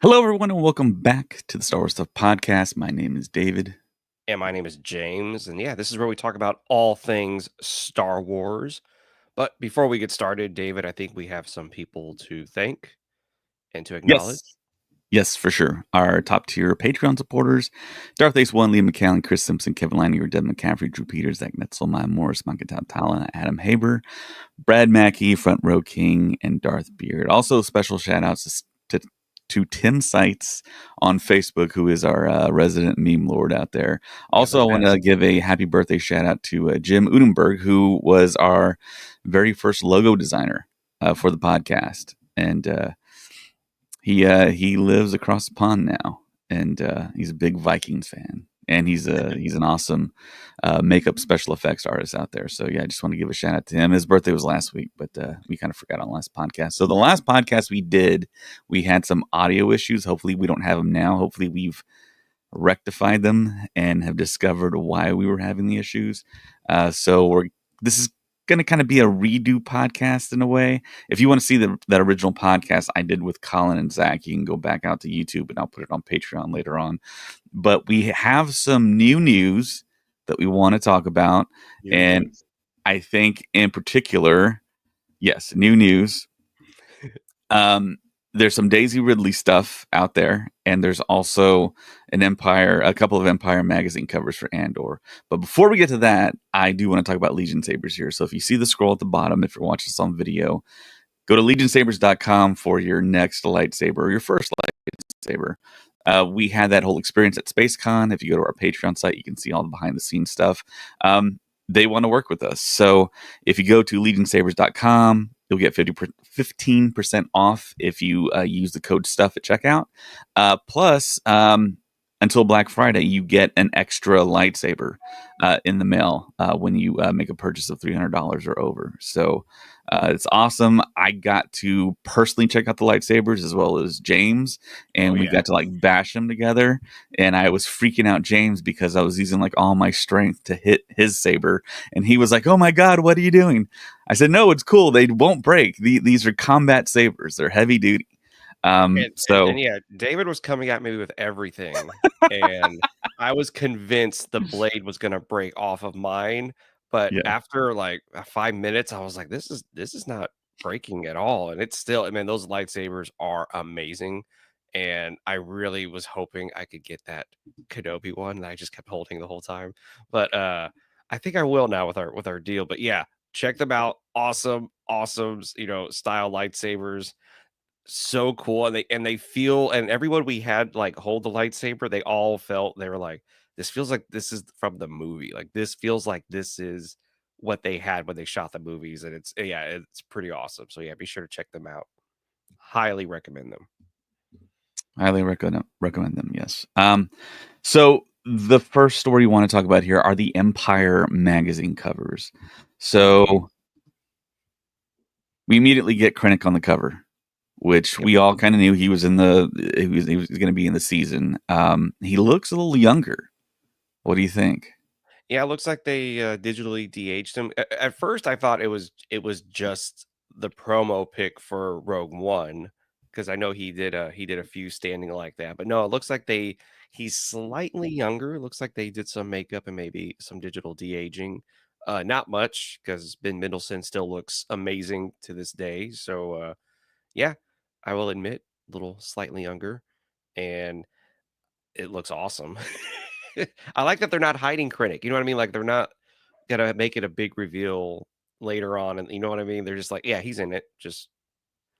Hello, everyone, and welcome back to the Star Wars Stuff Podcast. My name is David. And my name is James. And yeah, this is where we talk about all things Star Wars. But before we get started, David, I think we have some people to thank and to Yes. acknowledge. Yes, for sure. Our top tier Patreon supporters: Darth Ace 1, Liam McCallan, Chris Simpson, Kevin Leininger, Deb McCaffrey, Drew Peters, Zach Netzel, Maya Morris, Mankata Tala, Adam Haber, Brad Mackey, Front Row King, and Darth Beard. Also, special shout outs to Tim Seitz on Facebook, who is our resident meme lord out there. Also, I want to give a happy birthday shout out to Jim Udenberg, who was our very first logo designer for the podcast. And he lives across the pond now, and he's a big Vikings fan. And he's an awesome makeup special effects artist out there. So yeah, I just want to give a shout out to him. His birthday was last week, but we kind of forgot on the last podcast. So the last podcast we did, we had some audio issues. Hopefully we don't have them now. Hopefully we've rectified them and have discovered why we were having the issues. So this is going to kind of be a redo podcast in a way. If you want to see that original podcast I did with Colin and Zach, you can go back out to YouTube and I'll put it on Patreon later on. But we have some new news that we want to talk about. And I think in particular, yes, new news. There's some Daisy Ridley stuff out there, and there's also a couple of Empire magazine covers for Andor. But before we get to that, I do want to talk about Legion Sabers here. So if you see the scroll at the bottom, if you're watching this on video, go to legionsabers.com for your next lightsaber, or your first lightsaber. We had that whole experience at SpaceCon. If you go to our Patreon site, you can see all the behind the scenes stuff. They want to work with us. So if you go to legionsabers.com, you'll get 15% off if you use the code STUFF at checkout. Plus, until Black Friday, you get an extra lightsaber in the mail when you make a purchase of $300 or over. So it's awesome. I got to personally check out the lightsabers as well as James, and we got to like bash them together. And I was freaking out James because I was using like all my strength to hit his saber, and he was like, "Oh my God, what are you doing?" I said, "No, it's cool. They won't break. These are combat sabers. They're heavy duty." And yeah, David was coming at me with everything, and I was convinced the blade was going to break off of mine. But after like 5 minutes, I was like, this is not breaking at all. And it's still, I mean, those lightsabers are amazing. And I really was hoping I could get that Kenobi one that I just kept holding the whole time. But I think I will now with our deal. But yeah, check them out. Awesome, style lightsabers. So cool. And they feel, and everyone we had like hold the lightsaber, they all felt, they were like, this feels like this is from the movie. Like this feels like this is what they had when they shot the movies. And it's pretty awesome. So yeah, be sure to check them out. Highly recommend them. Highly recommend them, yes. So the first story you want to talk about here are the Empire magazine covers. So we immediately get Krennic on the cover, which we all kind of knew he was in he was going to be in the season. He looks a little younger. What do you think? Yeah, it looks like they digitally de-aged him. At first, I thought it was just the promo pic for Rogue One, because I know he did a few standing like that. But no, it looks like he's slightly younger. It looks like they did some makeup and maybe some digital de-aging. Not much, because Ben Mendelsohn still looks amazing to this day. So yeah, I will admit, a little slightly younger, and it looks awesome. I like that they're not hiding Krennic. You know what I mean? Like they're not gonna make it a big reveal later on, and you know what I mean? They're just like, yeah, he's in it. Just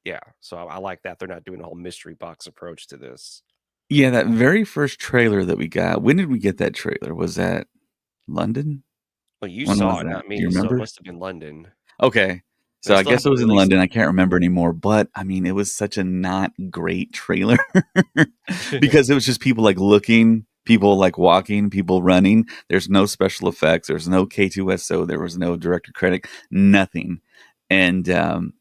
yeah. So I like that they're not doing a whole mystery box approach to this. Yeah, that very first trailer that we got. When did we get that trailer? Was that London? Well, you saw it, not me, so it must have been London. Okay. So I guess it was in London. I can't remember anymore, but I mean, it was such a not great trailer because it was just people like looking, people like walking, people running. There's no special effects. There's no K2SO. There was no director credit, nothing. And it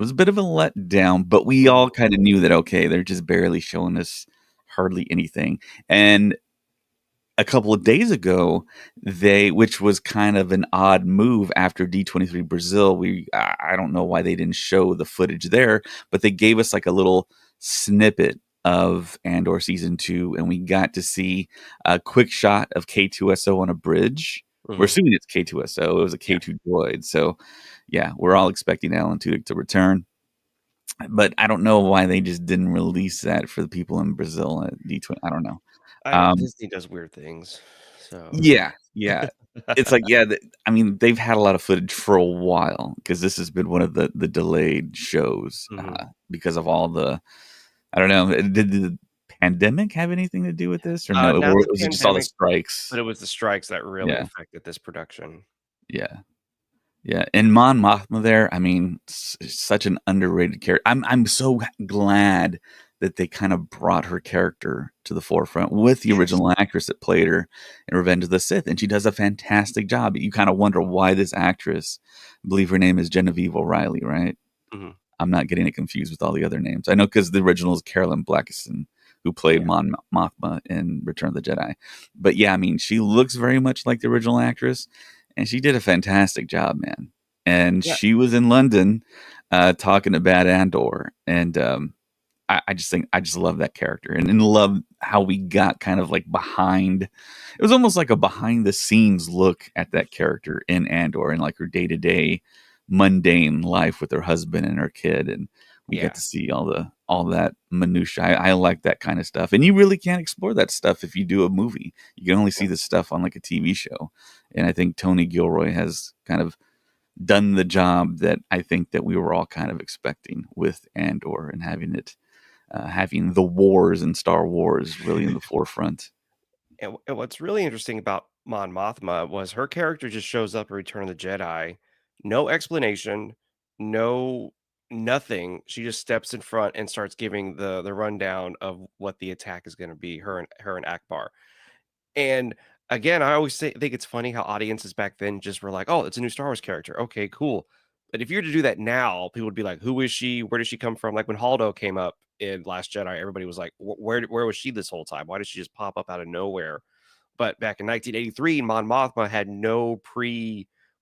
was a bit of a letdown, but we all kind of knew that, okay, they're just barely showing us hardly anything. And a couple of days ago, which was kind of an odd move after D23 Brazil. I don't know why they didn't show the footage there, but they gave us like a little snippet of Andor season 2, and we got to see a quick shot of K2SO on a bridge. We're assuming it's K2SO. It was a K2 droid. So, yeah, we're all expecting Alan Tudyk to return. But I don't know why they just didn't release that for the people in Brazil at D23. I don't know. Disney does weird things. So yeah. It's like, I mean, they've had a lot of footage for a while because this has been one of the delayed shows because of all the, I don't know, did the pandemic have anything to do with this or no? Not Or the was it just all the pandemic, strikes? but it was the strikes that really Yeah. affected this production. Yeah, and Mon Mothma there, I mean, such an underrated character. I'm so glad that they kind of brought her character to the forefront with the original actress that played her in Revenge of the Sith, and she does a fantastic job. You kind of wonder why this actress, I believe her name is Genevieve O'Reilly, right? I'm not getting it confused with all the other names. I know because the original is Carolyn Blackison, who played Mon Mothma in Return of the Jedi. But yeah, I mean, she looks very much like the original actress. And she did a fantastic job, man. And she was in London talking about Andor. And I just love that character and love how we got kind of like behind. It was almost like a behind the scenes look at that character in Andor and like her day to day mundane life with her husband and her kid. And we get to see all that minutia. I like that kind of stuff. And you really can't explore that stuff if you do a movie. You can only see this stuff on like a TV show. And I think Tony Gilroy has kind of done the job that I think that we were all kind of expecting with Andor and having it, having the wars in Star Wars really in the forefront. And what's really interesting about Mon Mothma was her character just shows up in Return of the Jedi, no explanation, no nothing. She just steps in front and starts giving the rundown of what the attack is going to be. Her and Akbar. And again, I always think it's funny how audiences back then just were like, "Oh, it's a new Star Wars character. Okay, cool." But if you were to do that now, people would be like, "Who is she? Where does she come from?" Like when Holdo came up in Last Jedi, everybody was like, Where was she this whole time? Why did she just pop up out of nowhere?" But back in 1983, Mon Mothma had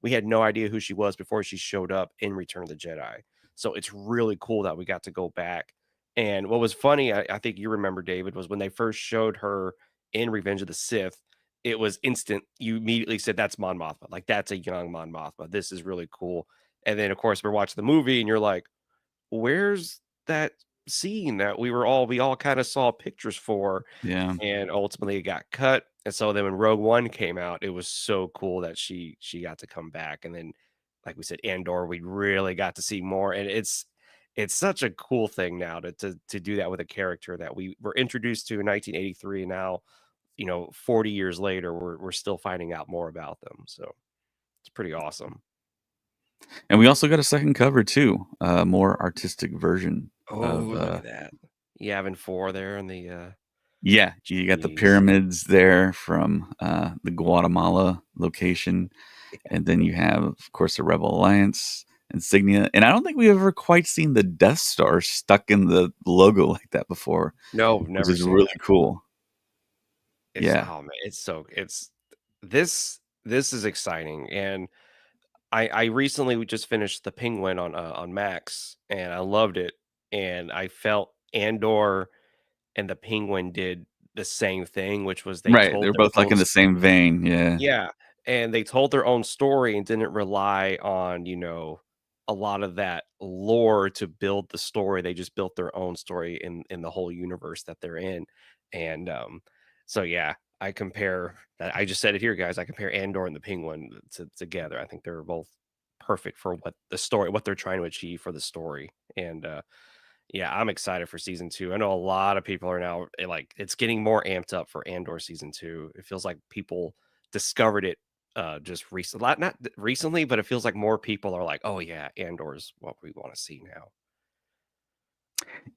we had no idea who she was before she showed up in Return of the Jedi. So it's really cool that we got to go back. And what was funny, I think you remember, David, was when they first showed her in Revenge of the Sith, it was instant. You immediately said, "That's Mon Mothma. Like, that's a young Mon Mothma. This is really cool." And then, of course, we're watching the movie and you're like, where's that scene that we all kind of saw pictures for? Yeah. And ultimately it got cut. And so then when Rogue One came out, it was so cool that she got to come back. And then, like we said, Andor, we really got to see more. And it's such a cool thing now to do that with a character that we were introduced to in 1983. And now, 40 years later, we're still finding out more about them. So it's pretty awesome. And we also got a second cover too, a more artistic version. Look at that. Yavin 4 there in the yeah, you got the pyramids there from the Guatemala location. And then you have, of course, the Rebel Alliance insignia. And I don't think we've ever quite seen the Death Star stuck in the logo like that before. No, never. Which is really cool. Oh man, this is exciting. And I recently just finished The Penguin on Max and I loved it. And I felt Andor and The Penguin did the same thing, which was they Right. told They're their both like own in the same vein. Yeah. Yeah, and they told their own story and didn't rely on, a lot of that lore to build the story. They just built their own story in the whole universe that they're in. And so yeah, I just said it here, guys. I compare Andor and the Penguin together. I think they're both perfect for what they're trying to achieve for the story. And yeah, I'm excited for season 2. I know a lot of people are now like it's getting more amped up for Andor season 2. It feels like people discovered it just recently, not recently, but it feels like more people are like, "Oh yeah, Andor is what we want to see now."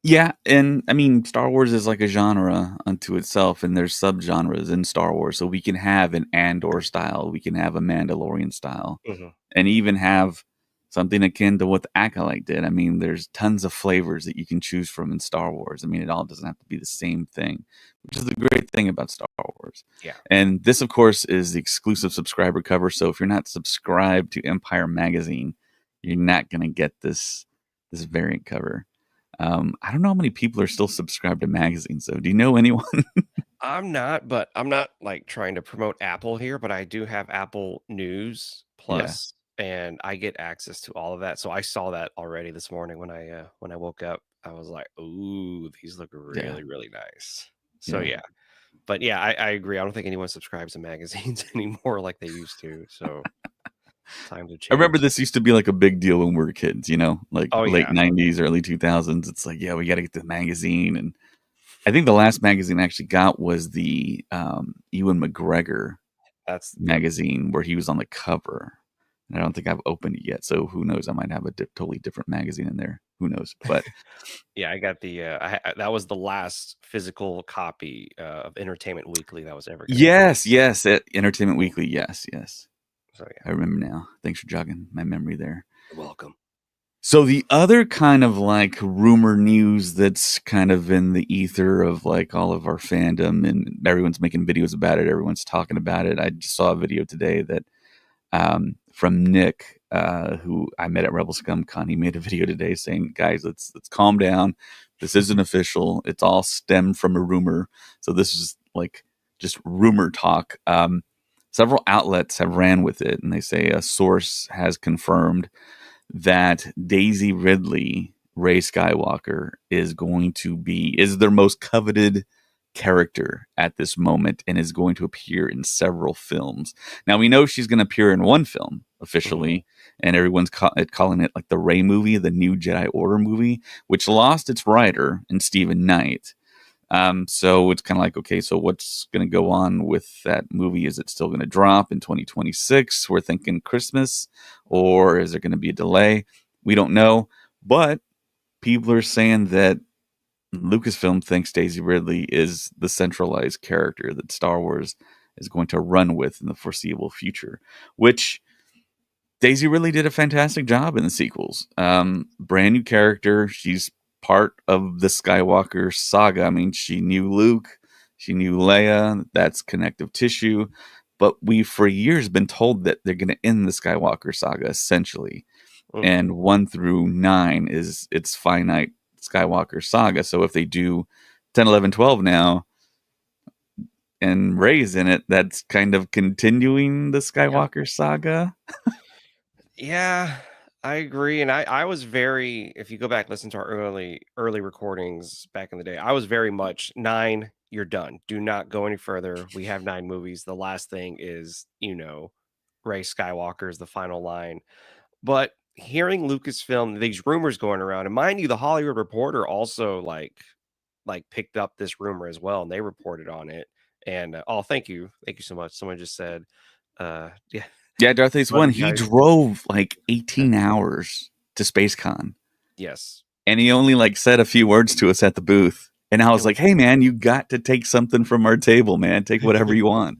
Yeah, and I mean, Star Wars is like a genre unto itself, and there's subgenres in Star Wars. So we can have an Andor style, we can have a Mandalorian style, and even have something akin to what the Acolyte did. I mean, there's tons of flavors that you can choose from in Star Wars. I mean, it all doesn't have to be the same thing, which is the great thing about Star Wars. Yeah. And this, of course, is the exclusive subscriber cover. So if you're not subscribed to Empire Magazine, you're not going to get this variant cover. I don't know how many people are still subscribed to magazines, though. Do you know anyone? I'm not, but I'm not like trying to promote Apple here, but I do have Apple News Yeah, Plus, and I get access to all of that. So I saw that already this morning when I woke up. I was like, "Ooh, these look yeah, really, really nice." So yeah. yeah, but yeah, I agree. I don't think anyone subscribes to magazines anymore like they used to. So times have I remember changed. this used to be like a big deal when we were kids, like Oh late yeah, 90s, early 2000s. It's like, yeah, we got to get the magazine. And I think the last magazine I actually got was the Ewan McGregor that's yep. magazine where he was on the cover. And I don't think I've opened it yet. So who knows? I might have a totally different magazine in there. Who knows? But Yeah, I got the that was the last physical copy of Entertainment Weekly that was ever going to come out. yes, at Entertainment Weekly. Yes, yes. So yeah, I remember now. Thanks for jogging my memory there. you're welcome. So the other kind of like rumor news that's kind of in the ether of like all of our fandom and everyone's making videos about it, everyone's talking about it. I just saw a video today that from Nick, who I met at Rebel Scum Con. He made a video today saying, "Guys, let's calm down. This isn't official. It's all stemmed from a rumor. So this is like just rumor talk." Several outlets have ran with it, and they say a source has confirmed that Daisy Ridley, Rey Skywalker, is their most coveted character at this moment and is going to appear in several films. Now we know she's going to appear in one film Mhm. officially, and everyone's calling it like the Rey movie, the New Jedi Order movie, which lost its writer in Stephen Knight. So it's kind of like, okay, so what's going to go on with that movie? Is it still going to drop in 2026? We're thinking Christmas, or is there going to be a delay? We don't know, but people are saying that Lucasfilm thinks Daisy Ridley is the centralized character that Star Wars is going to run with in the foreseeable future, which Daisy Ridley did a fantastic job in the sequels. Brand new character. She's part of the Skywalker saga. I mean, she knew Luke, she knew Leia. That's connective tissue. But we, for years, been told that they're going to end the Skywalker saga essentially, Mhm. and 1 through 9 is its finite Skywalker saga. So if they do 10, 11, 12 now, and Rey's in it, that's kind of continuing the Yep. Skywalker saga. Yeah, I agree, and I was very if you go back listen to our early recordings back in the day, I was very much 9, you're done. Do not go any further. We have 9 movies. The last thing is, Rey Skywalker is the final line. But hearing Lucasfilm, these rumors going around, and mind you, the Hollywood Reporter also picked up this rumor as well, and they reported on it. And oh, thank you so much. Someone just said, yeah, Yeah, Darth Ace love One. you He guys. drove like Yeah. 18 hours to SpaceCon, Yes, and he only like said a few words to us at the booth. And I it was like, was. "Hey, man, you got to take something from our table, man. Take whatever you want."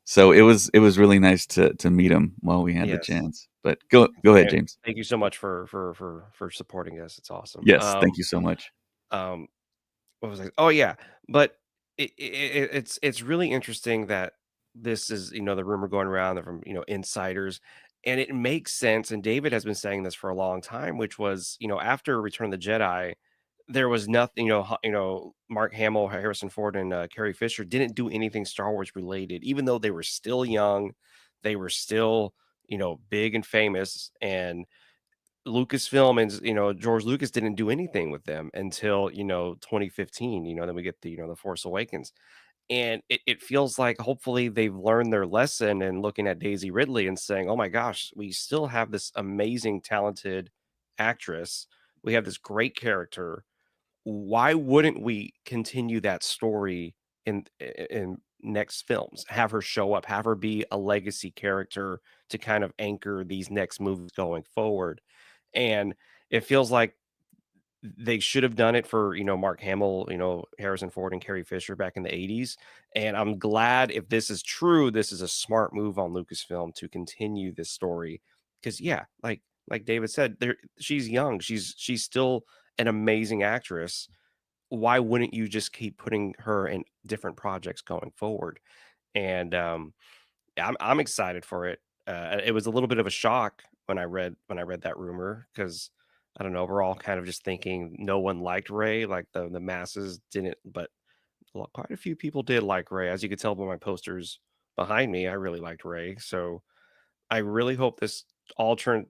So it was really nice to meet him while we had the Yes, chance. But go ahead, and James. thank you so much for supporting us. It's awesome. Yes, thank you so much. Um, what was I? Oh yeah, but it's really interesting that this is the rumor going around from insiders, and it makes sense. And David has been saying this for a long time, which was after Return of the Jedi, there was nothing. Mark Hamill, Harrison Ford, and Carrie Fisher didn't do anything Star Wars related, even though they were still young, they were still big and famous, and Lucasfilm and George Lucas didn't do anything with them until 2015. Then we get the Force Awakens, and it feels like hopefully they've learned their lesson and looking at Daisy Ridley and saying, "Oh my gosh, we still have this amazing, talented actress. We have this great character. Why wouldn't we continue that story in next films? Have her show up, have her be a legacy character to kind of anchor these next movies going forward." And it feels like they should have done it for, Mark Hamill, Harrison Ford and Carrie Fisher back in the 80s. And I'm glad if this is true, this is a smart move on Lucasfilm to continue this story. Because yeah, like David said, she's young. She's still an amazing actress. Why wouldn't you just keep putting her in different projects going forward? And I'm excited for it. It was a little bit of a shock when I read that rumor because I don't know, we're all kind of just thinking no one liked Rey, like the masses didn't, but quite a few people did like Rey. As you can tell by my posters behind me, I really liked Rey. So I really hope this all turns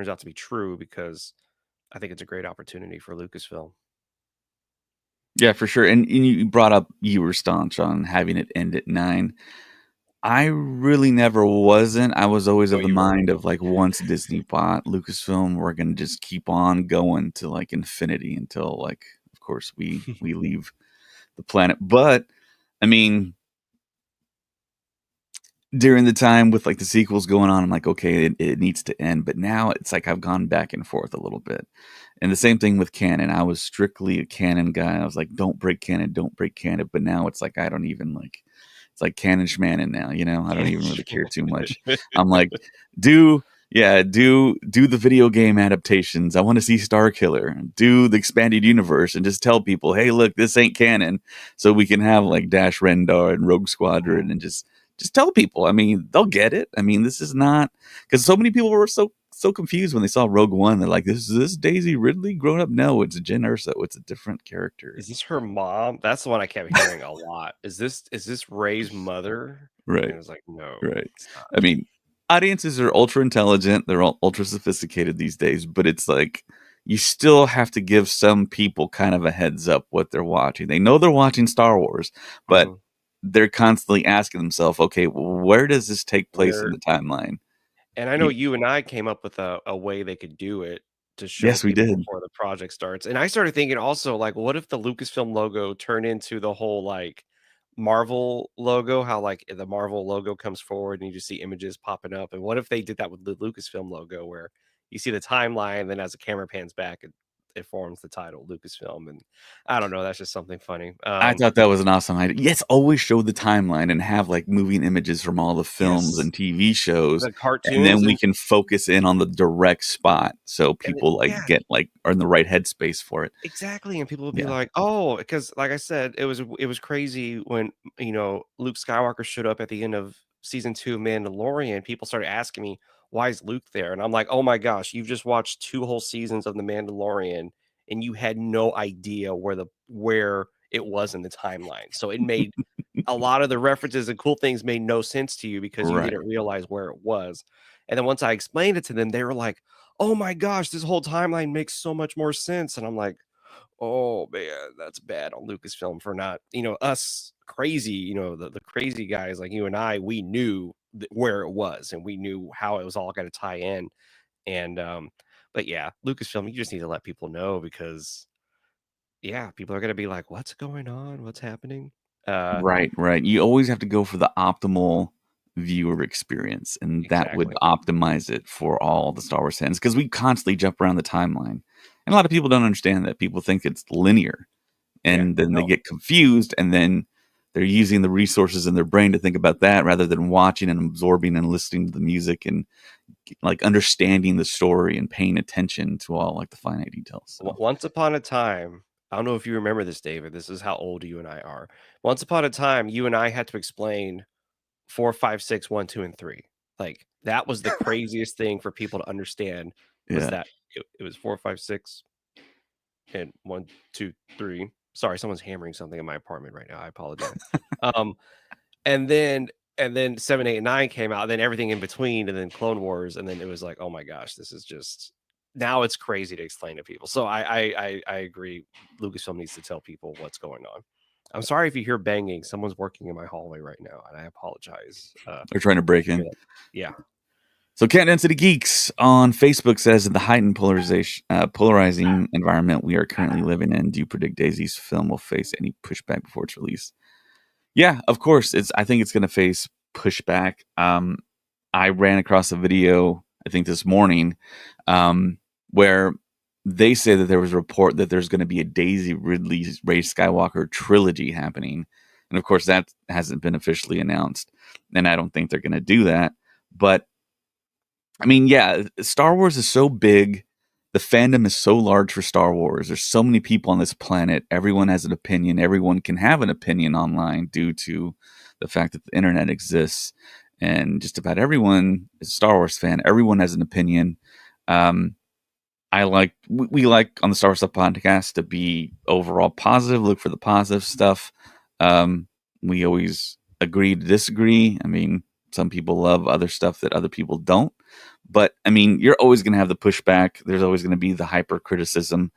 out to be true because I think it's a great opportunity for Lucasfilm. Yeah, for sure. And you brought up you were staunch on having it end at 9. I really never wasn't. I was always No, of the you weren't. mind of like once Disney bought Lucasfilm, we're gonna just keep on going to like infinity until like, of course, we leave the planet. But I mean, during the time with like the sequels going on, I'm like, okay, it needs to end. But now it's like I've gone back and forth a little bit. And the same thing with canon. I was strictly a canon guy. I was like, don't break canon, don't break canon. But now it's like I don't even like it's like canon schmanon now, you know? I don't even really care too much. I'm like, do the video game adaptations. I want to see Star Killer. Do the expanded universe and just tell people, hey, look, this ain't canon. So we can have like Dash Rendar and Rogue Squadron and just tell people. I mean, they'll get it. I mean, this is not because so many people were so confused when they saw Rogue One. They're like, "This is this Daisy Ridley grown up?" No, it's Jyn Erso. It's a different character. Is this her mom? That's the one I kept hearing a lot. Is this Rey's mother? And Right, it was like, no, right. it's not. I mean, audiences are ultra intelligent. They're all ultra sophisticated these days, but it's like you still have to give some people kind of a heads up what they're watching. They know they're watching Star Wars, but they're constantly asking themselves, okay, where does this take place in Where the timeline? And I know you and I came up with a way they could do it to show Yes, we people did. before the project starts, and I started thinking also, like, what if the Lucasfilm logo turned into the whole, like, Marvel logo, how, like, the Marvel logo comes forward and you just see images popping up, and what if they did that with the Lucasfilm logo where you see the timeline, and then as the camera pans back, it forms the title, Lucasfilm, and I don't know, that's just something funny. I thought that was an awesome idea. Yes, always show the timeline and have like moving images from all the films Yes, and TV shows, the and cartoons then we and can focus in on the direct spot so people like yeah. get like are in the right headspace for it. Exactly, and people would be Yeah. like, "Oh," because like I said, it was crazy when, Luke Skywalker showed up at the end of season 2 of Mandalorian. People started asking me, "Why is Luke there?" And I'm like, "Oh my gosh, you've just watched 2 whole seasons of The Mandalorian, and you had no idea where it was in the timeline." So it made a lot of the references and cool things made no sense to you because you Right. didn't realize where it was. And then once I explained it to them, they were like, "Oh my gosh, this whole timeline makes so much more sense." And I'm like, oh man, that's bad on Lucasfilm for not, us crazy, the crazy guys like you and I, we knew where it was and we knew how it was all going to tie in. And, but yeah, Lucasfilm, you just need to let people know because, yeah, people are going to be like, what's going on? What's happening? Right, right. You always have to go for the optimal viewer experience, and that would Exactly. optimize it for all the Star Wars fans because we constantly jump around the timeline. And a lot of people don't understand that. People think it's linear, Yeah. and then they No. get confused, and then they're using the resources in their brain to think about that rather than watching and absorbing and listening to the music and like understanding the story and paying attention to all like the finite details. So Once upon a time, I don't know if you remember this, David. This is how old you and I are. Once upon a time, you and I had to explain 4, 5, 6, 1, 2, and 3. Like, that was the craziest thing for people to understand was yeah. that it was 4, 5, 6, and 1, 2, 3. Sorry, someone's hammering something in my apartment right now. I apologize. Um, and then 7, 8, and 9 came out, and then everything in between, and then Clone Wars, and then it was like, "Oh my gosh, this is just." Now it's crazy to explain to people. So I agree. Lucasfilm needs to tell people what's going on. I'm sorry if you hear banging. Someone's working in my hallway right now, and I apologize. They're trying to break If you're in. like yeah. So, Cat Density Geeks on Facebook says, in the heightened polarizing environment we are currently living in, do you predict Daisy's film will face any pushback before its release? Yeah, of course. I think it's going to face pushback. I ran across a video, I think this morning, where they say that there was a report that there's going to be a Daisy Ridley Ray Skywalker trilogy happening. And of course, that hasn't been officially announced. And I don't think they're going to do that. But I mean, yeah, Star Wars is so big. The fandom is so large for Star Wars. There's so many people on this planet. Everyone has an opinion. Everyone can have an opinion online due to the fact that the internet exists. And just about everyone is a Star Wars fan. Everyone has an opinion. Um, we like on the Star Wars Stuff podcast to be overall positive, look for the positive stuff. We always agree to disagree. I mean, some people love other stuff that other people don't. But I mean, you're always going to have the pushback. There's always going to be the hyper criticism.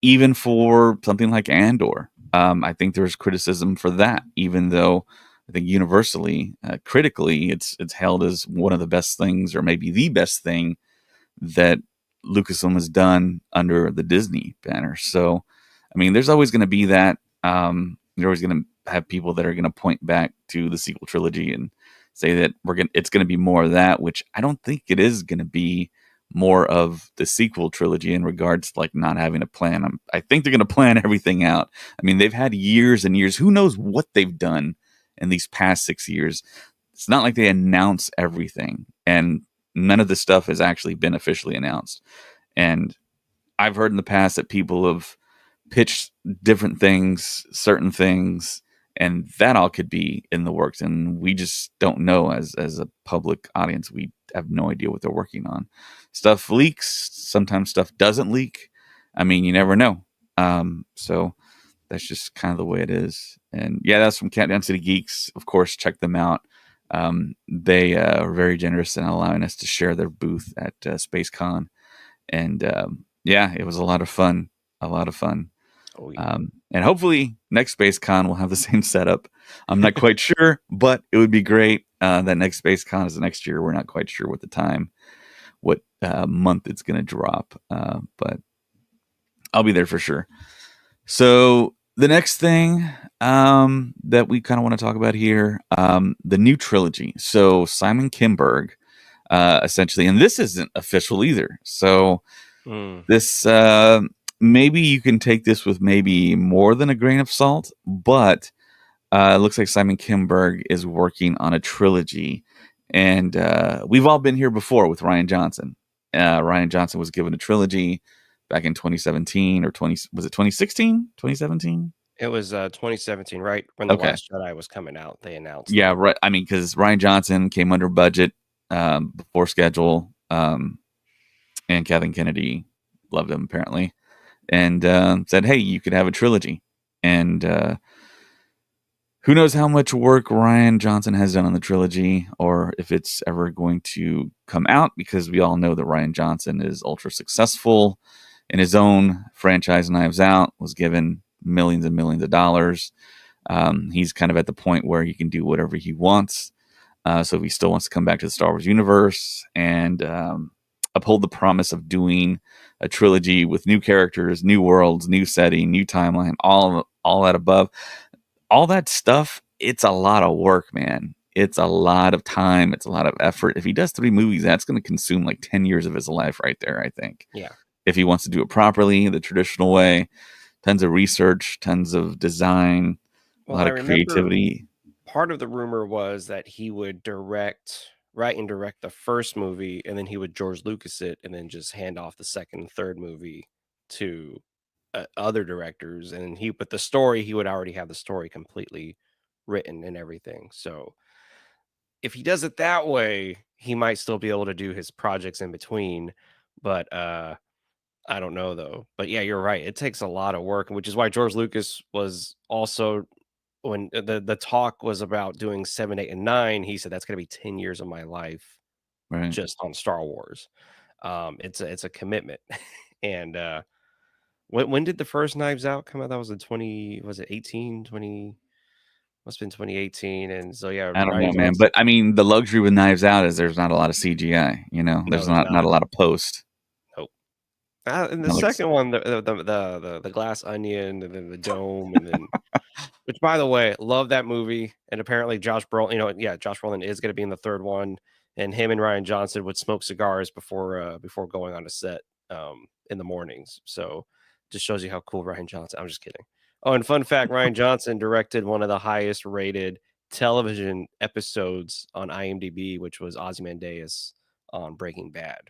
Even for something like Andor, I think there's criticism for that, even though I think universally, critically, it's held as one of the best things, or maybe the best thing that Lucasfilm has done under the Disney banner. So, I mean, there's always going to be that. You're always going to have people that are going to point back to the sequel trilogy and say that it's going to be more of that, which I don't think it is going to be more of the sequel trilogy in regards to like not having a plan. I think they're going to plan everything out. I mean, they've had years and years. Who knows what they've done in these past 6 years? It's not like they announce everything, and none of this stuff has actually been officially announced. And I've heard in the past that people have pitched different things, certain things, and that all could be in the works. And we just don't know as a public audience. We have no idea what they're working on. Stuff leaks. Sometimes stuff doesn't leak. I mean, you never know. So that's just kind of the way it is. And yeah, that's from Countdown City Geeks. Of course, check them out. They are very generous in allowing us to share their booth at SpaceCon. And yeah, it was a lot of fun. A lot of fun. Oh, yeah. And hopefully next SpaceCon will have the same setup. I'm not quite sure, but it would be great. That next SpaceCon is next year. We're not quite sure what the time, what month it's going to drop, but I'll be there for sure. So the next thing that we kind of want to talk about here, the new trilogy. So Simon Kinberg, essentially, and this isn't official either. So this maybe you can take this with maybe more than a grain of salt, but it looks like Simon Kinberg is working on a trilogy. And we've all been here before with Rian Johnson. Rian Johnson was given a trilogy back in 2017 or was it 2016, 2017? It was 2017, right when The Last Jedi was coming out. They announced. Yeah, right. I mean, because Rian Johnson came under budget before schedule, and Kathleen Kennedy loved him apparently, and said, "Hey, you could have a trilogy." And who knows how much work Rian Johnson has done on the trilogy, or if it's ever going to come out, because we all know that Rian Johnson is ultra successful in his own franchise. Knives Out was given millions and millions of dollars. He's kind of at the point where he can do whatever he wants. So if he still wants to come back to the Star Wars universe and uphold the promise of doing a trilogy with new characters, new worlds, new setting, new timeline, all that above, all that stuff, it's a lot of work, man. It's a lot of time. It's a lot of effort. If he does 3 movies, that's going to consume like 10 years of his life right there, I think. Yeah. If he wants to do it properly, the traditional way, tons of research, tons of design, a lot of creativity. Part of the rumor was that he would write and direct the first movie, and then he would George Lucas it, and then just hand off the second and third movie to other directors. And but the story, he would already have the story completely written and everything. So if he does it that way, he might still be able to do his projects in between. But I don't know though. But yeah, you're right. It takes a lot of work, which is why George Lucas was also, when the talk was about doing 7, 8, and 9, he said that's going to be 10 years of my life, right, just on Star Wars. It's a commitment. And when did the first Knives Out come out? That was in 18, 20? Must have been 2018. And so yeah, I don't know, man. But I mean, the luxury with Knives Out is there's not a lot of CGI. You know, there's not a lot of post. Nope. And the second one, the glass onion, and then the dome, and then which, by the way, love that movie. And apparently Josh Brolin, Josh Brolin is going to be in the third one, and him and Rian Johnson would smoke cigars before going on a set in the mornings. So just shows you how cool Rian Johnson. I'm just kidding. Oh, and fun fact, Rian Johnson directed one of the highest rated television episodes on IMDb, which was Ozymandias on Breaking Bad.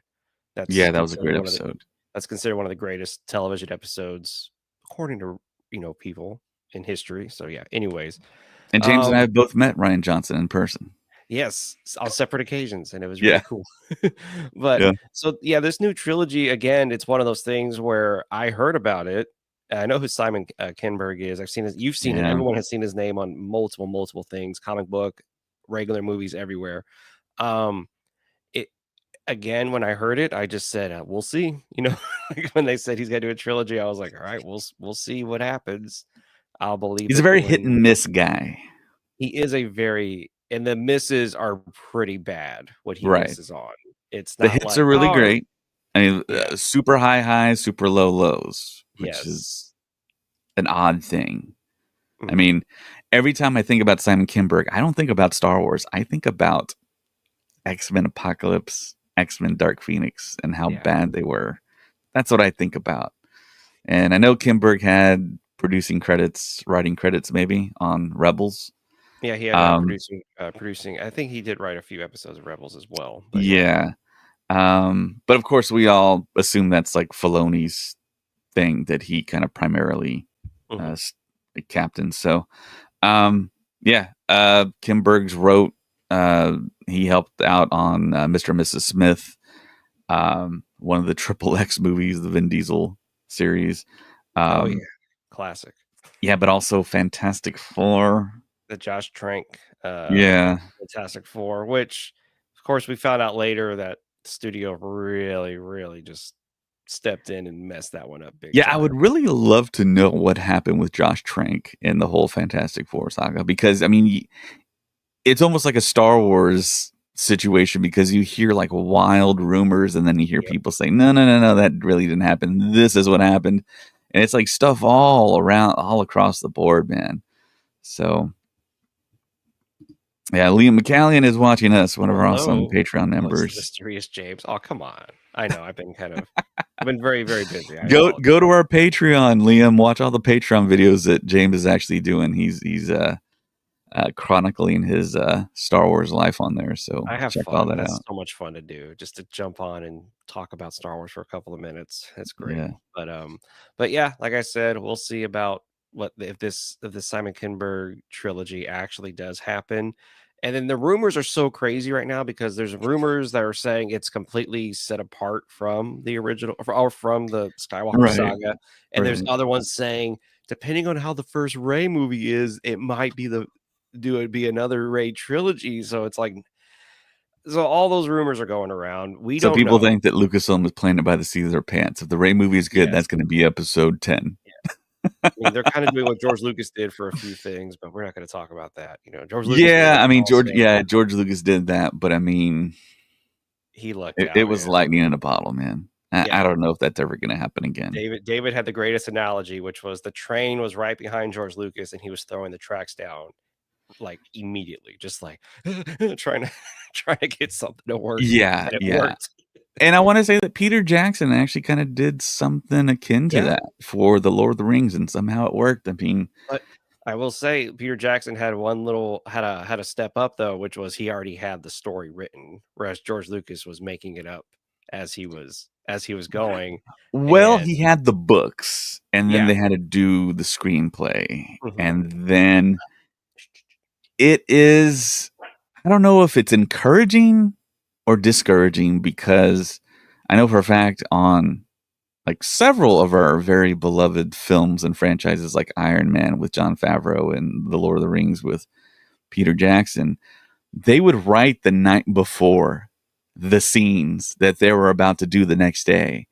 That was a great episode. That's considered one of the greatest television episodes, according to people in history. So yeah. Anyways, and James and I have both met Rian Johnson in person. Yes, on separate occasions, and it was Yeah. really cool. But Yeah. so yeah, this new trilogy again, it's one of those things where I heard about it. I know who Simon Kinberg is. I've seen his. You've seen it. Yeah. Everyone has seen his name on multiple things, comic book, regular movies, everywhere. Um, it again when I heard it, I just said, "We'll see." You know, like when they said he's gonna do a trilogy, I was like, "All right, we'll see what happens." I'll believe He's a it very hit when and miss guy. he is a very and the misses are pretty bad, what he Right. misses on. It's The not hits are like, really "Oh" great. I mean, yeah, super high highs, super low lows, which yes. is an odd thing. I Mhm. mean, every time I think about Simon Kinberg, I don't think about Star Wars. I think about X-Men Apocalypse, X-Men Dark Phoenix, and how Yeah. bad they were. That's what I think about. And I know Kinberg had producing credits, writing credits maybe on Rebels. Yeah, he had, Um, producing I think he did write a few episodes of Rebels as well, but yeah. yeah. But of course we all assume that's like Filoni's thing that he kind of primarily Mhm. captain. So yeah, Kim Bergs wrote. He helped out on Mr. and Mrs. Smith, one of the Triple X movies, the Vin Diesel series. Oh, yeah. Um, Classic. yeah, but also Fantastic Four. The Josh Trank, Yeah, Fantastic Four, which, of course, we found out later that the studio really, really just stepped in and messed that one up big yeah. I time. would really love to know what happened with Josh Trank in the whole Fantastic Four saga because I mean, it's almost like a Star Wars situation because you hear like wild rumors and then you hear Yep. people say, no, no, no, no, that really didn't happen. This is what happened. And it's like stuff all around, all across the board, man. So, yeah, Liam McCallion is watching us, one of our awesome Hello, Patreon members. Mysterious James. Oh, come on. I know, I've been very, very busy. I apologize. Go to our Patreon, Liam. Watch all the Patreon videos that James is actually doing. He's chronicling his Star Wars life on there. So I have check all fun. that That's out. so much fun to do, just to jump on and talk about Star Wars for a couple of minutes. It's great. Yeah. But yeah, like I said, we'll see about what if this Simon Kinberg trilogy actually does happen. And then the rumors are so crazy right now because there's rumors that are saying it's completely set apart from the original or from the Skywalker Right. saga. And there's Right. other ones saying, depending on how the first Ray movie is, it might be be another Ray trilogy. So it's like so all those rumors are going around. We So don't people know. think that Lucasfilm is playing it by the seat of their pants. If the Ray movie is good, Yes. that's going to be episode 10. Yeah. I mean, they're kinda doing what George Lucas did for a few things, but we're not gonna talk about that. You know, George Lucas was Yeah, I making mean all Star Wars. George Lucas did that, but I mean, He lucked it out, was man. lightning in a bottle, man. I Yeah. don't know if that's ever going to happen again. David had the greatest analogy, which was the train was right behind George Lucas, and he was throwing the tracks down, like, immediately, just like, trying to trying to get something to work, Yeah, and it yeah. worked. And I want to say that Peter Jackson actually kind of did something akin to Yeah. that for the Lord of the Rings, and somehow it worked. I mean, But I will say Peter Jackson had one little had a step up though, which was he already had the story written, whereas George Lucas was making it up as he was going. well, And he had the books, and then yeah. they had to do the screenplay, Mhm. and then it is. I don't know if it's encouraging or discouraging because I know for a fact on like several of our very beloved films and franchises like Iron Man with Jon Favreau and The Lord of the Rings with Peter Jackson, they would write the night before the scenes that they were about to do the next day.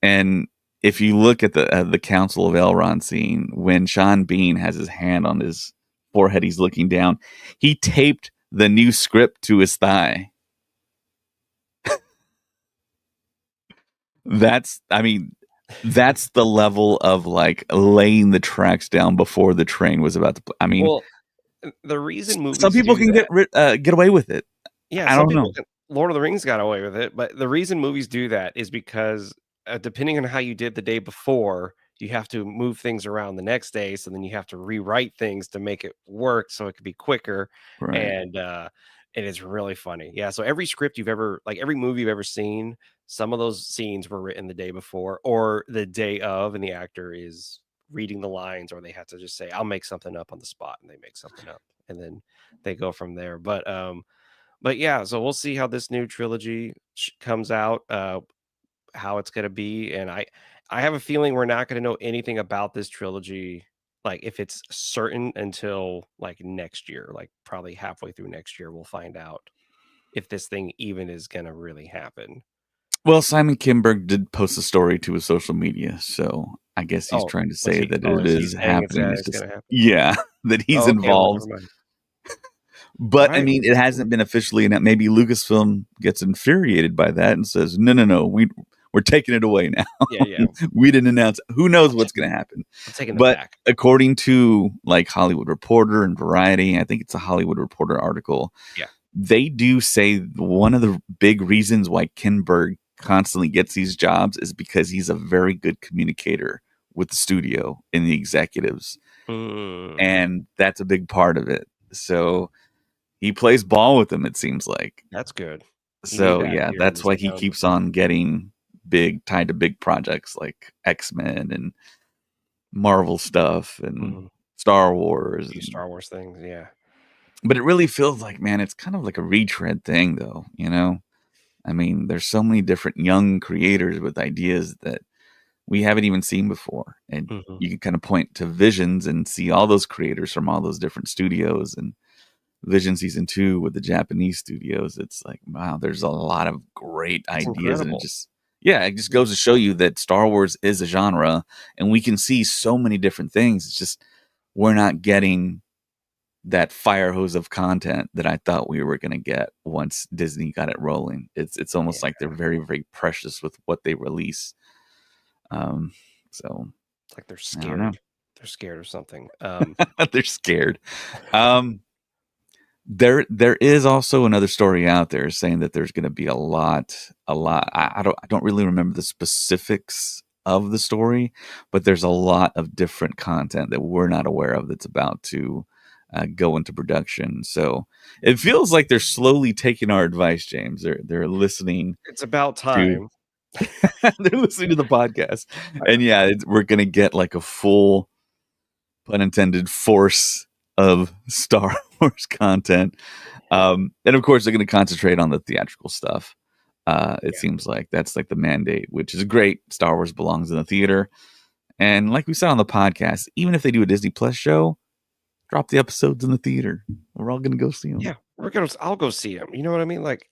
And if you look at the Council of Elrond scene, when Sean Bean has his hand on his forehead, he's looking down. He taped the new script to his thigh. I mean, that's the level of like laying the tracks down before the train was about to. I mean, Well, the reason some movies people do can that get away with it. yeah, I some don't people know. can Lord of the Rings got away with it, but the reason movies do that is because, depending on how you did the day before, you have to move things around the next day, so then you have to rewrite things to make it work so it could be quicker, Right. and, it is really funny. Yeah, so every script you've ever like, every movie you've ever seen, some of those scenes were written the day before or the day of, and the actor is reading the lines, or they have to just say, "I'll make something up on the spot," and they make something up. and then they go from there. But yeah, so we'll see how this new trilogy comes out, how it's gonna be, and I have a feeling we're not gonna know anything about this trilogy, like, if it's certain until, like, next year, like, probably halfway through next year, we'll find out if this thing even is gonna really happen. Well, Simon Kinberg did post a story to his social media, so I guess he's trying to say that it is he is saying happening. It's it's just, gonna happen? yeah, that he's Oh, okay, well, involved. never mind. But I mean, it hasn't been officially announced. Maybe Lucasfilm gets infuriated by that and says, "No, we're taking it away now. Yeah. We didn't announce it." Who knows what's going to happen? I'm taking them But back. according to like Hollywood Reporter and Variety, I think it's a Hollywood Reporter article. Yeah. They do say one of the big reasons why Kinberg constantly gets these jobs is because he's a very good communicator with the studio and the executives. And that's a big part of it. So he plays ball with them, it seems like. That's good. So yeah, that's why he keeps on getting tied to big projects like X-Men and Marvel stuff and Star Wars. Star Wars things, yeah. But it really feels like, man, it's kind of like a retread thing, though, you know? I mean, there's so many different young creators with ideas that we haven't even seen before. And you can kind of point to Visions and see all those creators from all those different studios, and Vision Season 2 with the Japanese studios. It's like, wow, there's a lot of great ideas. Incredible. And it just goes to show you that Star Wars is a genre and we can see so many different things. It's just, we're not getting that fire hose of content that I thought we were going to get once Disney got it rolling. It's almost like they're very, very precious with what they release. So it's like they're scared. They're scared of something. They're scared. There is also another story out there saying that there's going to be a lot. I don't really remember the specifics of the story, but there's a lot of different content that we're not aware of that's about to go into production. So it feels like they're slowly taking our advice, James. They're listening. It's about time. They're listening to the podcast, and we're gonna get like a full, pun intended, force of Star Wars content. And of course, they're going to concentrate on the theatrical stuff. It seems like that's like the mandate, which is great. Star Wars belongs in the theater. And like we said on the podcast, even if they do a Disney Plus show, drop the episodes in the theater. We're all going to go see them. Yeah, I'll go see them. You know what I mean? Like,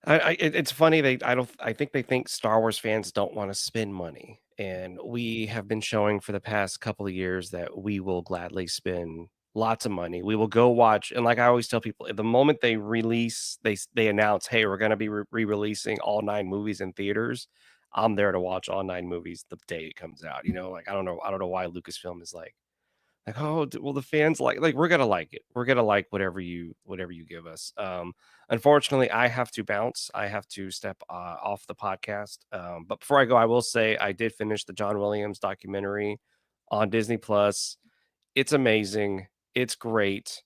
it's funny. I think they think Star Wars fans don't want to spend money. And we have been showing for the past couple of years that we will gladly spend lots of money. We will go watch. And like I always tell people, the moment they release, they announce, hey, we're going to be re-releasing all 9 movies in theaters. I'm there to watch all 9 movies the day it comes out. You know, like, I don't know why Lucasfilm is like, oh, well, the fans like we're gonna like it. We're gonna like whatever you give us. Unfortunately, I have to bounce. I have to step off the podcast. But before I go, I will say I did finish the John Williams documentary on Disney Plus. It's amazing. It's great.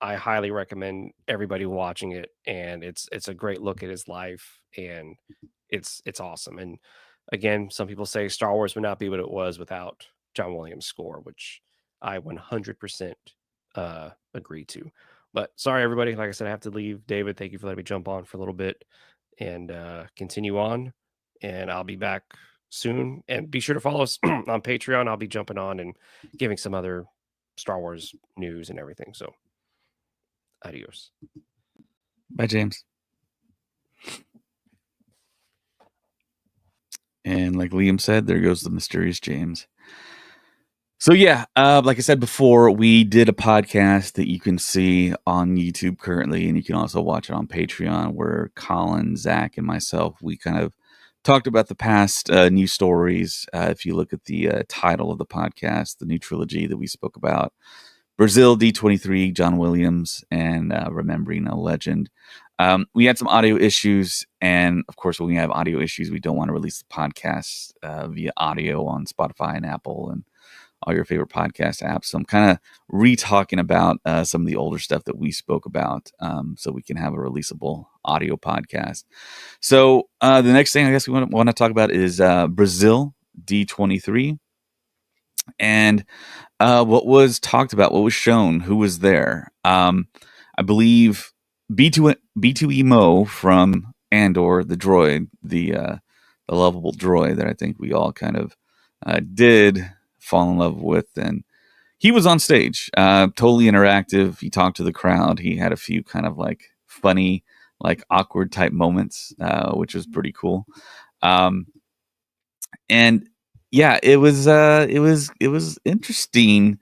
I highly recommend everybody watching it, and it's a great look at his life, and it's awesome. And again, some people say Star Wars would not be what it was without John Williams' score, which I 100% agree to. But sorry, everybody. Like I said, I have to leave. David, thank you for letting me jump on for a little bit and continue on. And I'll be back soon. And be sure to follow us on Patreon. I'll be jumping on and giving some other Star Wars news and everything. So, adios. Bye, James. And like Liam said, there goes the mysterious James. So yeah, like I said before, we did a podcast that you can see on YouTube currently, and you can also watch it on Patreon, where Colin, Zach, and myself, we kind of talked about the past news stories. If you look at the title of the podcast, the new trilogy that we spoke about, Brazil, D23, John Williams, and Remembering a Legend. We had some audio issues, and of course, when we have audio issues, we don't want to release the podcast via audio on Spotify and Apple and all your favorite podcast apps. So I'm kind of re-talking about some of the older stuff that we spoke about, so we can have a releasable audio podcast. So the next thing I guess we want to talk about is Brazil, D23. And what was talked about, what was shown, who was there? I believe B2E Mo from Andor, the droid, the lovable droid that I think we all kind of did fall in love with, and he was on stage, totally interactive. He talked to the crowd. He had a few kind of like funny, like awkward type moments, which was pretty cool. And yeah, it was interesting.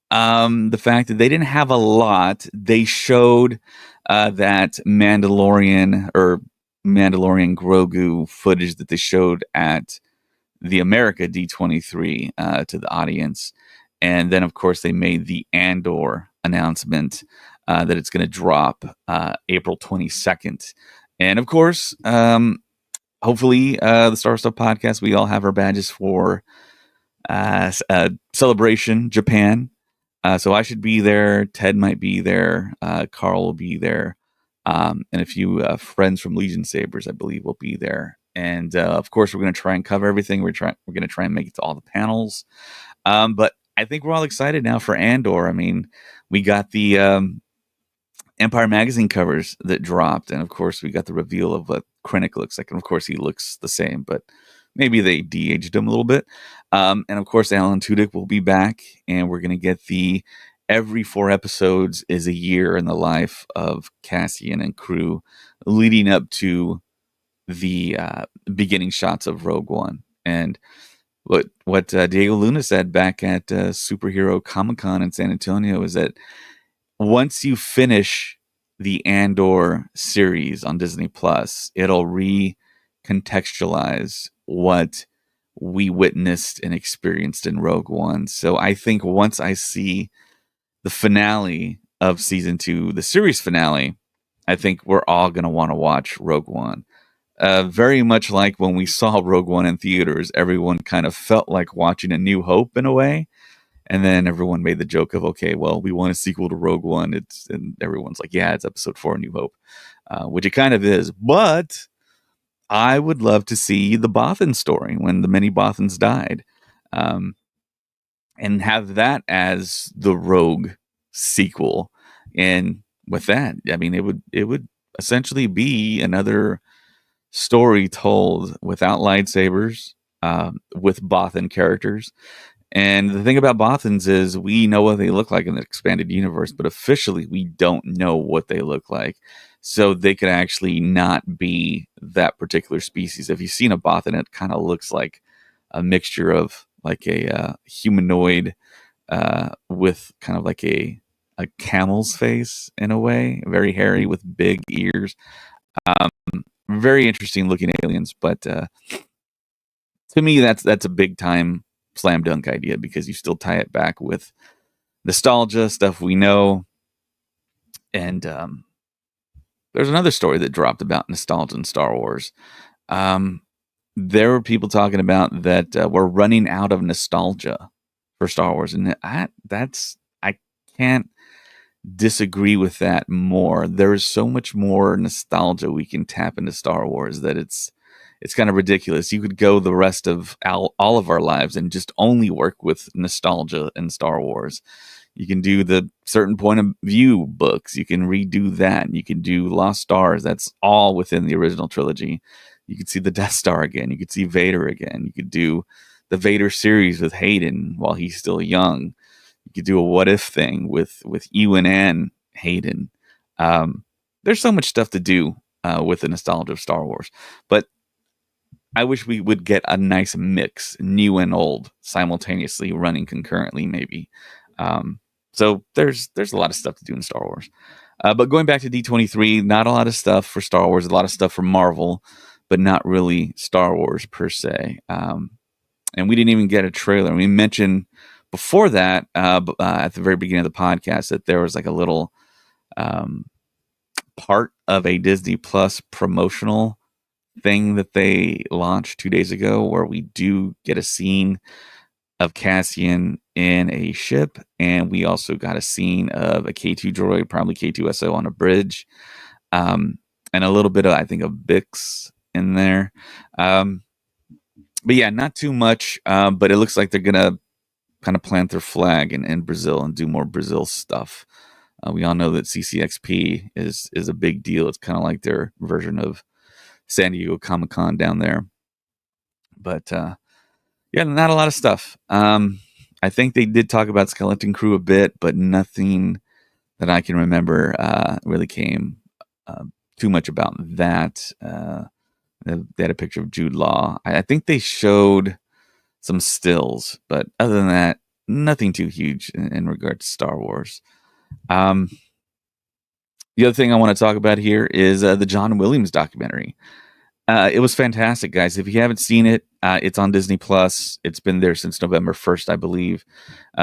The fact that they didn't have a lot. They showed that Mandalorian Grogu footage that they showed at the America D23 to the audience. And then, of course, they made the Andor announcement that it's going to drop April 22nd. And of course, hopefully, the Star Stuff podcast, we all have our badges for Celebration Japan. So I should be there. Ted might be there. Carl will be there. And a few friends from Legion Sabers, I believe, will be there. And of course, we're going to try and cover everything. We're going to try and make it to all the panels. But I think we're all excited now for Andor. I mean, we got the Empire Magazine covers that dropped, and of course, we got the reveal of what Krennic looks like. And of course, he looks the same, but maybe they de-aged him a little bit. And of course, Alan Tudyk will be back, and we're going to get the every 4 episodes is a year in the life of Cassian and crew, leading up to the beginning shots of Rogue One. And what Diego Luna said back at Superhero Comic-Con in San Antonio is that once you finish the Andor series on Disney Plus, it'll recontextualize what we witnessed and experienced in Rogue One. So I think once I see the finale of season 2, the series finale, I think we're all going to want to watch Rogue One. Very much like when we saw Rogue One in theaters, everyone kind of felt like watching A New Hope in a way. And then everyone made the joke of, okay, well, we want a sequel to Rogue One. And everyone's like, yeah, it's episode 4, A New Hope, which it kind of is. But I would love to see the Bothan story when the many Bothans died, and have that as the Rogue sequel. And with that, I mean, it would essentially be another story told without lightsabers, with Bothan characters. And the thing about Bothans is we know what they look like in the expanded universe, but officially we don't know what they look like. So they could actually not be that particular species. If you've seen a Bothan, it kind of looks like a mixture of like a humanoid with kind of like a camel's face in a way, very hairy with big ears. Very interesting looking aliens, but to me, that's a big time slam dunk idea because you still tie it back with nostalgia, stuff we know. And there's another story that dropped about nostalgia in Star Wars. There were people talking about that we're running out of nostalgia for Star Wars, and I can't disagree with that more. There is so much more nostalgia we can tap into Star Wars that it's kind of ridiculous. You could go the rest of all of our lives and just only work with nostalgia in Star Wars. You can do the certain point of view books. You can redo that. You can do Lost Stars. That's all within the original trilogy. You could see the Death Star again. You could see Vader again. You could do the Vader series with Hayden while he's still young. You could do a what if thing with Ewan and Hayden. There's so much stuff to do with the nostalgia of Star Wars. But I wish we would get a nice mix, new and old, simultaneously running concurrently, maybe. So there's a lot of stuff to do in Star Wars. But going back to D23, not a lot of stuff for Star Wars, a lot of stuff for Marvel, but not really Star Wars per se. And we didn't even get a trailer. We mentioned before that, at the very beginning of the podcast, that there was like a little part of a Disney Plus promotional thing that they launched 2 days ago where we do get a scene of Cassian in a ship, and we also got a scene of a K2 droid, probably K2SO, on a bridge, and a little bit of, I think, of Bix in there. But yeah, not too much, but it looks like they're gonna kind of plant their flag in Brazil and do more Brazil stuff. We all know that CCXP is a big deal. It's kind of like their version of San Diego Comic-Con down there. But yeah, not a lot of stuff. I think they did talk about Skeleton Crew a bit, but nothing that I can remember really came too much about that. They had a picture of Jude Law. I think they showed some stills, but other than that, nothing too huge in regard to Star Wars. The other thing I want to talk about here is the John Williams documentary. It was fantastic, guys. If you haven't seen it, it's on Disney Plus. It's been there since November 1st, I believe.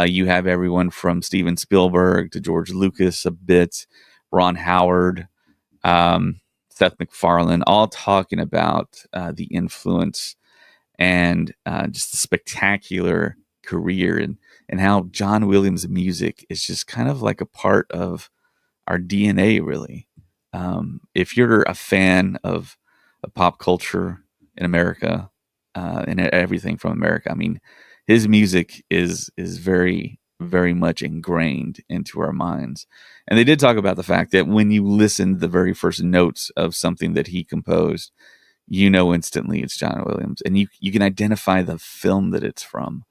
You have everyone from Steven Spielberg to George Lucas a bit, Ron Howard, Seth MacFarlane, all talking about the influence and just the spectacular career and how John Williams' music is just kind of like a part of our DNA, really. If you're a fan of pop culture in America and everything from America, I mean, his music is very, very much ingrained into our minds. And they did talk about the fact that when you listen to the very first notes of something that he composed, you know instantly it's John Williams, and you can identify the film that it's from.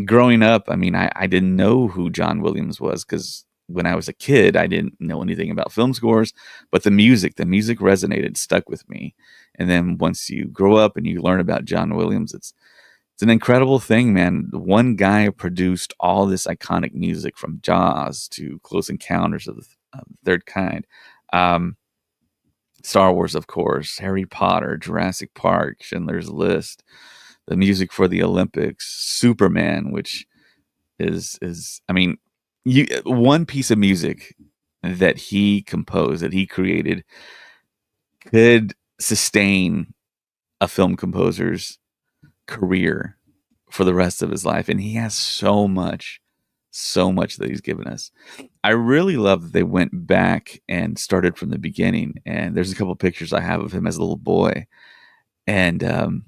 Growing up, I mean, I didn't know who John Williams was because when I was a kid, I didn't know anything about film scores, but the music resonated, stuck with me. And then once you grow up and you learn about John Williams, it's an incredible thing, man. One guy produced all this iconic music from Jaws to Close Encounters of the Third Kind. Star Wars, of course, Harry Potter, Jurassic Park, Schindler's List, the music for the Olympics, Superman, which is I mean, one piece of music that he composed, that he created, could sustain a film composer's career for the rest of his life, and he has so much that he's given us. I really love that they went back and started from the beginning, and there's a couple of pictures I have of him as a little boy, and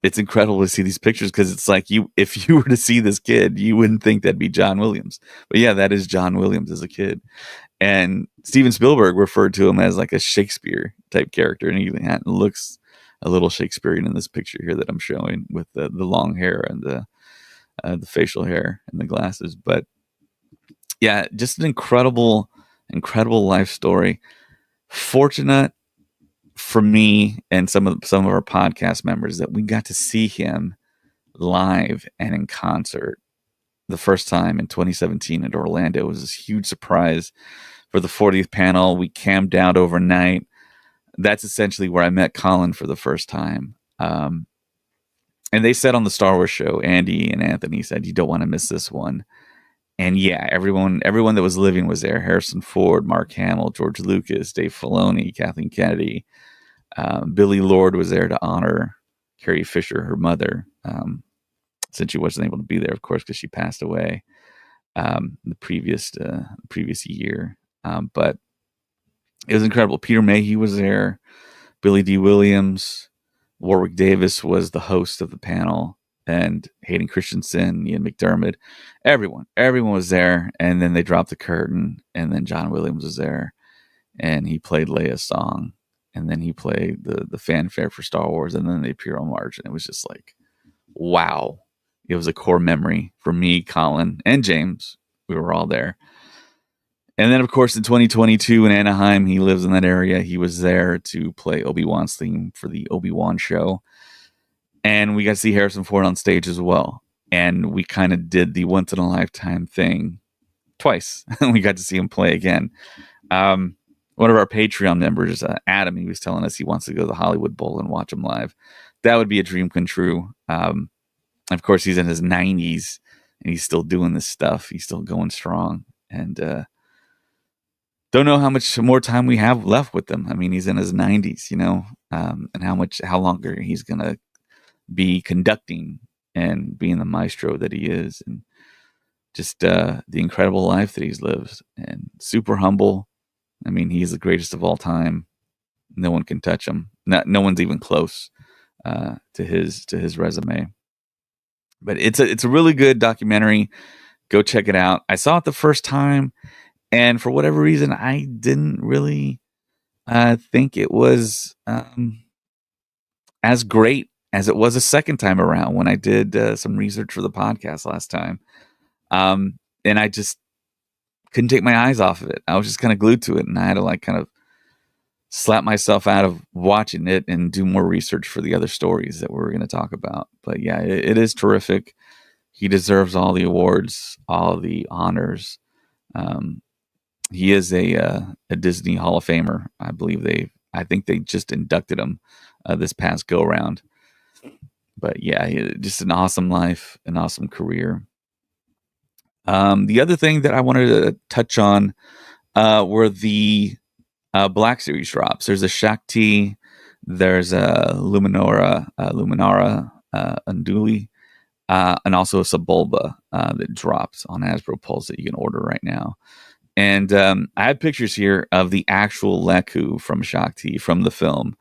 it's incredible to see these pictures because it's like if you were to see this kid, you wouldn't think that'd be John Williams, but yeah, that is John Williams as a kid. And Steven Spielberg referred to him as like a Shakespeare type character, and he looks a little Shakespearean in this picture here that I'm showing with the long hair and the facial hair and the glasses. But yeah, just an incredible life story. Fortunate for me and some of our podcast members that we got to see him live and in concert the first time in 2017 in Orlando. It was this huge surprise for the 40th panel. We camped out overnight. That's essentially where I met Colin for the first time. And they said on the Star Wars show, Andy and Anthony said, you don't want to miss this one. And yeah, everyone that was living was there. Harrison Ford, Mark Hamill, George Lucas, Dave Filoni, Kathleen Kennedy. Billy Lord was there to honor Carrie Fisher, her mother, since she wasn't able to be there, of course, because she passed away the previous year. But it was incredible. Peter Mayhew was there. Billy D. Williams, Warwick Davis was the host of the panel, and Hayden Christensen, Ian McDermott, everyone was there. And then they dropped the curtain, and then John Williams was there, and he played Leia's song, and then he played the fanfare for Star Wars, and then the Imperial March, and it was just like, wow. It was a core memory for me, Colin, and James. We were all there. And then, of course, in 2022 in Anaheim, he lives in that area. He was there to play Obi-Wan's theme for the Obi-Wan show. And we got to see Harrison Ford on stage as well. And we kind of did the once-in-a-lifetime thing twice. We got to see him play again. One of our Patreon members, Adam, he was telling us he wants to go to the Hollywood Bowl and watch him live. That would be a dream come true. Of course, he's in his 90s, and he's still doing this stuff. He's still going strong. And don't know how much more time we have left with him. I mean, he's in his 90s, and how longer he's going to be conducting and being the maestro that he is, and just the incredible life that he's lived, and super humble. I mean, he's the greatest of all time. No one can touch him. No one's even close to his resume. But it's a really good documentary. Go check it out. I saw it the first time, and for whatever reason, I didn't really think it was as great as it was a second time around when I did some research for the podcast last time. And I just couldn't take my eyes off of it. I was just kind of glued to it, and I had to like kind of slap myself out of watching it and do more research for the other stories that we're going to talk about. But yeah, it is terrific. He deserves all the awards, all the honors. He is a Disney Hall of Famer. I think they just inducted him this past go round. But yeah, just an awesome life, an awesome career. The other thing that I wanted to touch on were the Black Series drops. There's a Shakti, there's a Luminara Unduli, and also a Sebulba that drops on Hasbro Pulse that you can order right now. And I have pictures here of the actual Leku from Shakti from the film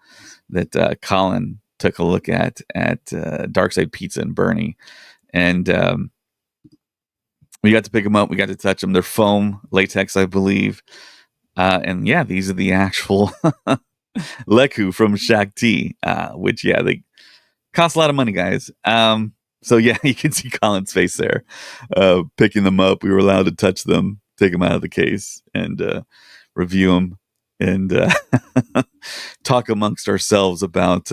that Colin took a look at Darkside Pizza and Bernie. And we got to pick them up. We got to touch them. They're foam, latex, I believe. And yeah, these are the actual Leku from Shakti, which, yeah, they cost a lot of money, guys. So yeah, you can see Colin's face there, picking them up. We were allowed to touch them, take them out of the case, and review them, and talk amongst ourselves about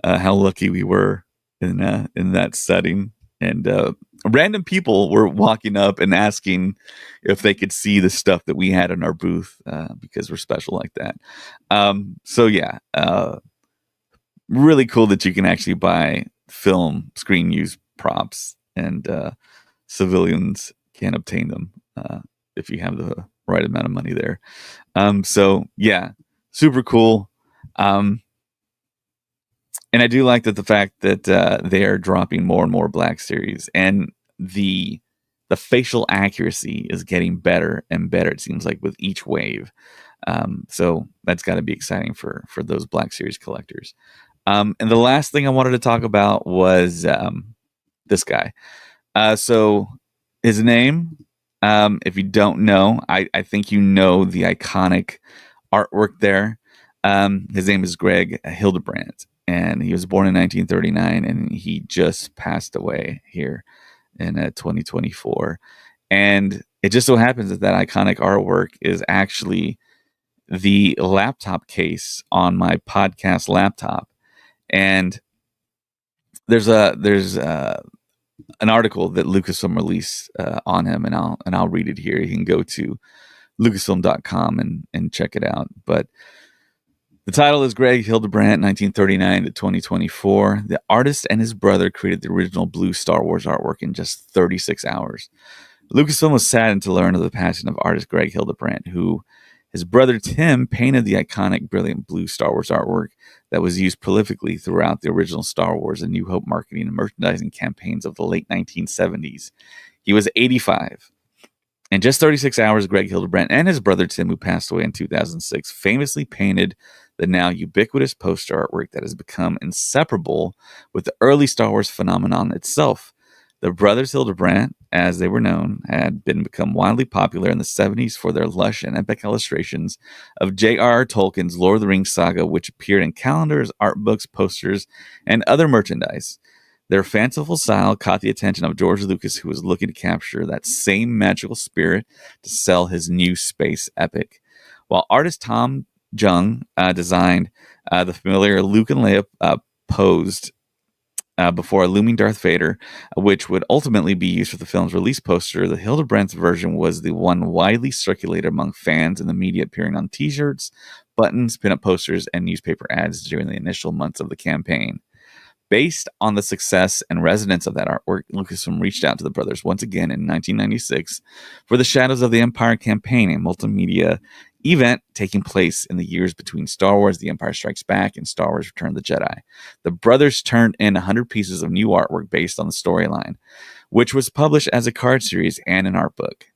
how lucky we were in that setting. And random people were walking up and asking if they could see the stuff that we had in our booth because we're special like that. So yeah, really cool that you can actually buy film screen use props, and civilians can obtain them if you have the right amount of money there. So yeah, super cool. And I do like that the fact that they are dropping more and more Black Series, and the facial accuracy is getting better and better, it seems like, with each wave. So that's got to be exciting for those Black Series collectors. And the last thing I wanted to talk about was this guy. So his name, if you don't know, I think you know the iconic artwork there. His name is Greg Hildebrandt, and he was born in 1939, and he just passed away here in 2024. And it just so happens that iconic artwork is actually the laptop case on my podcast laptop. And there's an article that Lucasfilm released on him, and I'll read it here. You can go to lucasfilm.com and check it out. But the title is Greg Hildebrandt, 1939 to 2024. The artist and his brother created the original blue Star Wars artwork in just 36 hours. Lucasfilm was saddened to learn of the passing of artist Greg Hildebrandt, who his brother Tim painted the iconic brilliant blue Star Wars artwork that was used prolifically throughout the original Star Wars and New Hope marketing and merchandising campaigns of the late 1970s. He was 85. In just 36 hours, Greg Hildebrandt and his brother Tim, who passed away in 2006, famously painted the now ubiquitous poster artwork that has become inseparable with the early Star Wars phenomenon itself. The brothers Hildebrandt, as they were known, had become wildly popular in the 70s for their lush and epic illustrations of J.R.R. Tolkien's Lord of the Rings saga, which appeared in calendars, art books, posters, and other merchandise. Their fanciful style caught the attention of George Lucas, who was looking to capture that same magical spirit to sell his new space epic. While artist Tom Jung designed the familiar Luke and Leia posed before a looming Darth Vader, which would ultimately be used for the film's release poster, the Hildebrandt's version was the one widely circulated among fans and the media, appearing on t-shirts, buttons, pinup posters, and newspaper ads during the initial months of the campaign. Based on the success and resonance of that artwork, Lucasfilm reached out to the brothers once again in 1996 for the Shadows of the Empire campaign, a multimedia event taking place in the years between Star Wars The Empire Strikes Back and Star Wars Return of the Jedi. The brothers turned in 100 pieces of new artwork based on the storyline, which was published as a card series and an art book.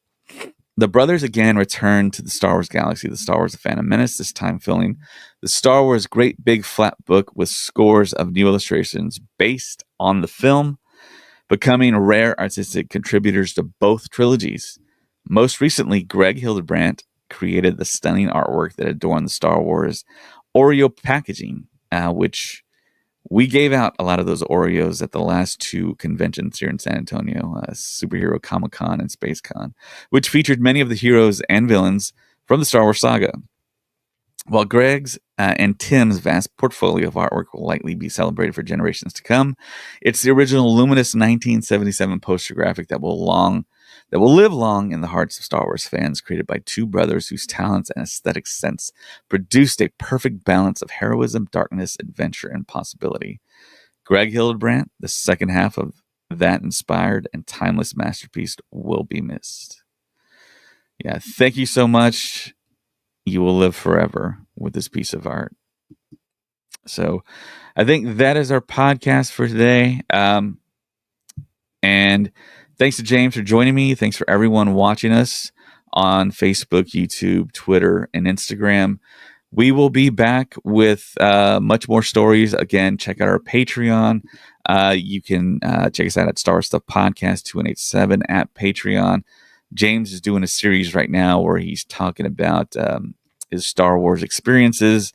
The brothers again returned to the Star Wars galaxy, the Star Wars The Phantom Menace, this time filling the Star Wars Great Big Flat Book with scores of new illustrations based on the film. becoming rare artistic contributors to both trilogies. Most recently, Greg Hildebrandt created the stunning artwork that adorned the Star Wars Oreo packaging, which we gave out a lot of those Oreos at the last two conventions here in San Antonio, Superhero Comic-Con and SpaceCon, which featured many of the heroes and villains from the Star Wars saga. While Greg's and Tim's vast portfolio of artwork will likely be celebrated for generations to come, it's the original luminous 1977 poster graphic that will live long in the hearts of Star Wars fans, created by two brothers whose talents and aesthetic sense produced a perfect balance of heroism, darkness, adventure, and possibility. Greg Hildebrandt, the second half of that inspired and timeless masterpiece, will be missed. Yeah, thank you so much. You will live forever with this piece of art. So I think that is our podcast for today. And thanks to James for joining me. Thanks for everyone watching us on Facebook, YouTube, Twitter, and Instagram. We will be back with much more stories. Again, check out our Patreon. You can check us out at Star Stuff Podcast 2187 at Patreon. James is doing a series right now where he's talking about his Star Wars experiences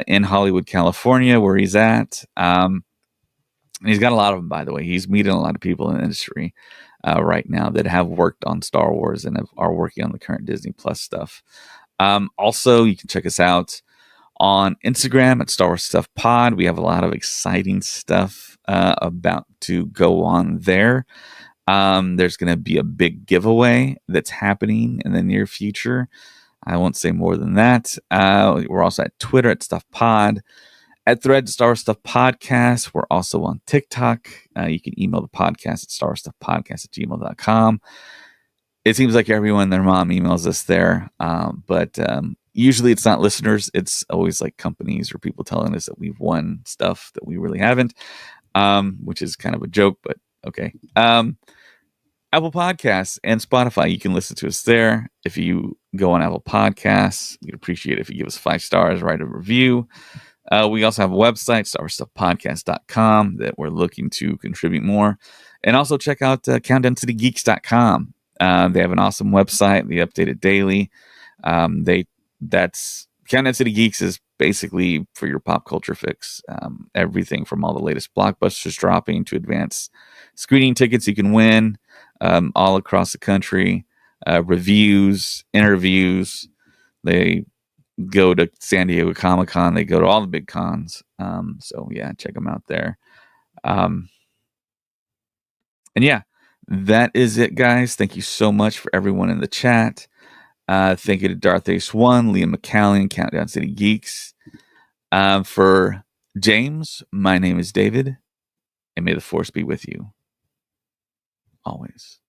in Hollywood, California, where he's at. And he's got a lot of them, by the way. He's meeting a lot of people in the industry right now that have worked on Star Wars and are working on the current Disney Plus stuff. Also, you can check us out on Instagram at Star Wars Stuff Pod. We have a lot of exciting stuff about to go on there. There's going to be a big giveaway that's happening in the near future. I won't say more than that. We're also at Twitter at Stuff Pod, at Threads Star Wars Stuff Podcast. We're also on TikTok. You can email the podcast at starwarstuffpodcast@gmail.com. It seems like everyone and their mom emails us there, but usually it's not listeners. It's always like companies or people telling us that we've won stuff that we really haven't, which is kind of a joke, but okay. Apple Podcasts and Spotify, you can listen to us there. If you go on Apple Podcasts, we'd appreciate it if you give us 5 stars, write a review. We also have a website, StarWarsStuffPodcast.com, that we're looking to contribute more. And also check out CountdownToTheGeeks.com. They have an awesome website. They update it daily. That's Countdown to the Geeks is basically for your pop culture fix. Everything from all the latest blockbusters dropping to advanced screening tickets you can win all across the country. Reviews, interviews. They go to San Diego Comic-Con. They go to all the big cons. So yeah, check them out there. And yeah, that is it, guys. Thank you so much for everyone in the chat. Thank you to Darth Ace 1, Liam McCallan, Countdown City Geeks. For James, my name is David, and may the Force be with you always.